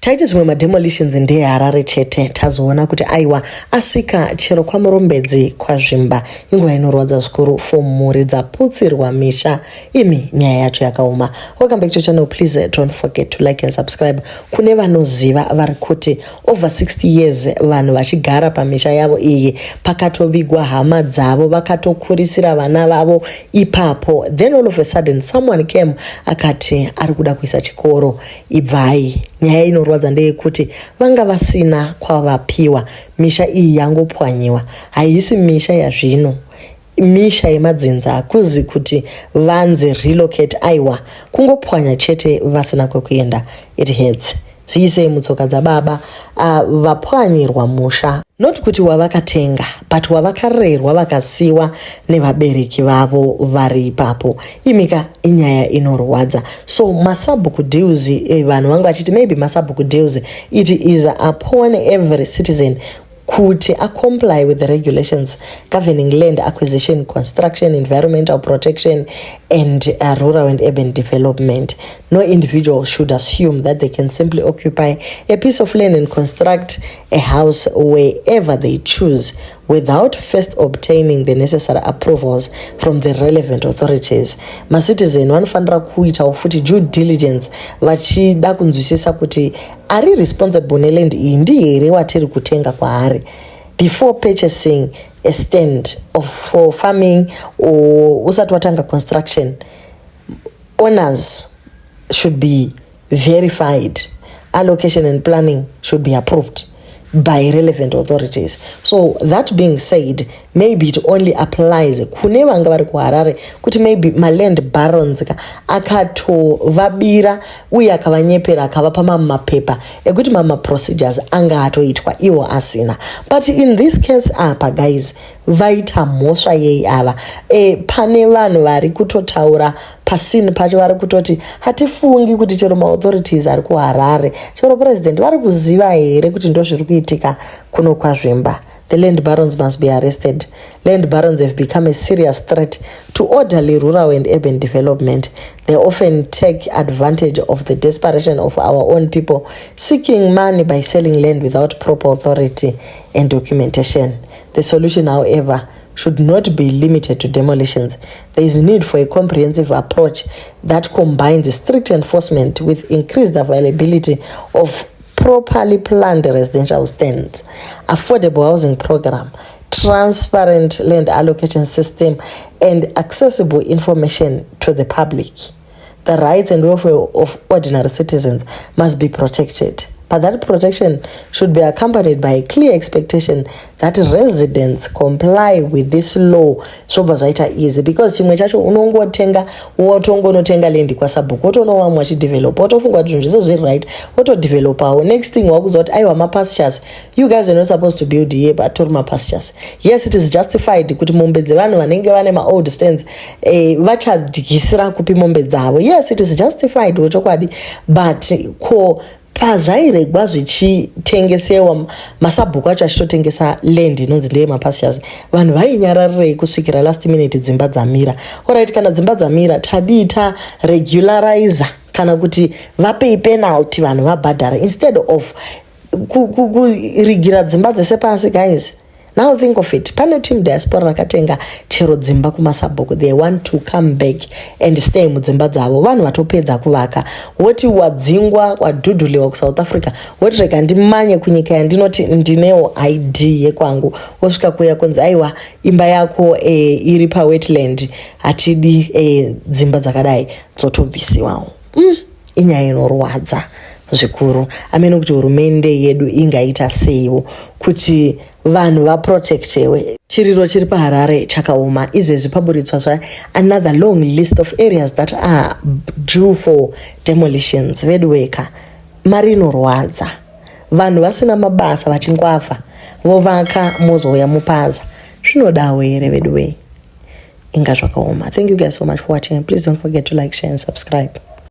taiti zvimwe mademolitions ndeHarare chete tazoona kuti aiwa asvika chero kwamurombedzi kwazvimba. Inguva inorwadza zvikuru for mhuri dzaputsirwa misha. Imi nyaya yacho yakaoma. Welcome back to channel. Please don't forget to like and subscribe. Kune vanoziva vari kuti over 60 years vanhu vachigara pamisha yavo iyi, pakatovigwa hama dzavo, vakatokurisira vana vavo ipapo. Then all of a sudden someone came akati ari kuda kuisa chikoro. Ibvai. Nyaya inorwadza ndeyekuti vanga vasina kwavapiwa. Misha iyi yangopwanyiwa. Haisi misha yazvino. Misha yemadzinza hakuzi kuti vanze relocate aiwa. Kungopwanya chete vasina kwekuenda. It hurts. Zviisei mutsoka dzababa vapwanyirwa musha. Not kuti wavakatenga, but wavakarerwa vakasiwa nevabereki vavo vari ipapo. Imika inyaya inorwadza. So masabhuku deals, vanhu vanga vachiti maybe masabhuku deals, it is upon every citizen kuti comply with the regulations governing land acquisition, construction, environmental protection, and rural and urban development. No individual should assume that they can simply occupy a piece of land and construct a house wherever they choose without first obtaining the necessary approvals from the relevant authorities. Ma citizen vanofanira kuita futi due diligence vachida kunzwisisa kuti ari responsible neland iyi ndiye here watiri kutenga kwaari before purchasing a stand for farming or usati watanga construction. Owners should be verified. Allocation and planning should be approved by relevant authorities. So that being said, maybe it only applies kune vanga vari kuHarare kuti maybe maland barons akatovabira uye akavanyepera akavapa mapepa ekuti procedures anga atoitwa iwo asina. But in this case apa guys, vaita mhosva yei ava. Pane vanhu vari kutotaura pasini pacho vari kutoti hatifungi kuti chero authorities ari kuHarare, chero president vari kuziva here kuti ndo zviri kuitika kuno kwazvimba. The land barons must be arrested. Land barons have become a serious threat to orderly rural and urban development. They often take advantage of the desperation of our own people seeking money by selling land without proper authority and documentation. The solution, however, should not be limited to demolitions. There is need for a comprehensive approach that combines strict enforcement with increased availability of properly planned residential stands, affordable housing program, transparent land allocation system, and accessible information to the public. The rights and welfare of ordinary citizens must be protected. But that protection should be accompanied by a clear expectation that residents comply with this law. Zvoba zvaita easy because chimwe chacho unongotenga wotongonotenga land kwasabhuku wotonowa mwachidevelop wotofunga kuti zvese zviri right wotodevelopawo. Next thing wakuzoti aiwa mapastures, you guys are not supposed to build here but tori mapastures. Yes, it is justified kuti mombe dzevanhu vanenge vane maold stands vachadyisira kupi mombe dzavo. Yes, it is justified wechokwadi, but pazvairegwa zvichitengesewa masabhuku acho achitotengesa land inonzi ndeye mapastures, vanhu vainyararirei kusvikira last minute dzimba dzamira. Alright, kana dzimba dzamira tadiita regularizer kana kuti vapei penalty vanhu vabhadhara instead of kurigira dzimba dzese pasi guys. Now think of it. Pane team diaspora rakatenga chero dzimba kumasabhuku. They want to come back and stay mudzimba dzavo. Vanhu vatopedza kuvaka. Woti wadzingwa wadhudhuliwa kuSouth Africa. Woti rega ndimanye kunyika yandinoti ndinewo ID yekwangu. Wosvika kuya kunzi aiwa imba yako iri wetland. Hatidi dzimba dzakadai dzotobvisiwawo. Inyaya inorwadza zvikuru. Ameno kuti hurumende yedu ingaita seiwo kuti vanhu vaprotectewe. Chiriro chiri paHarare chakaoma. Izvezvi paburitswa another long list of areas that are due for demolitions. Vedweka mari inorwadza. Vanhu vasina mabasa vachingwafa vovaka mozouya mupaza. Zvinodawo here vedwe. Inga zvakaoma. Thank you guys so much for watching. Please don't forget to like, share and subscribe.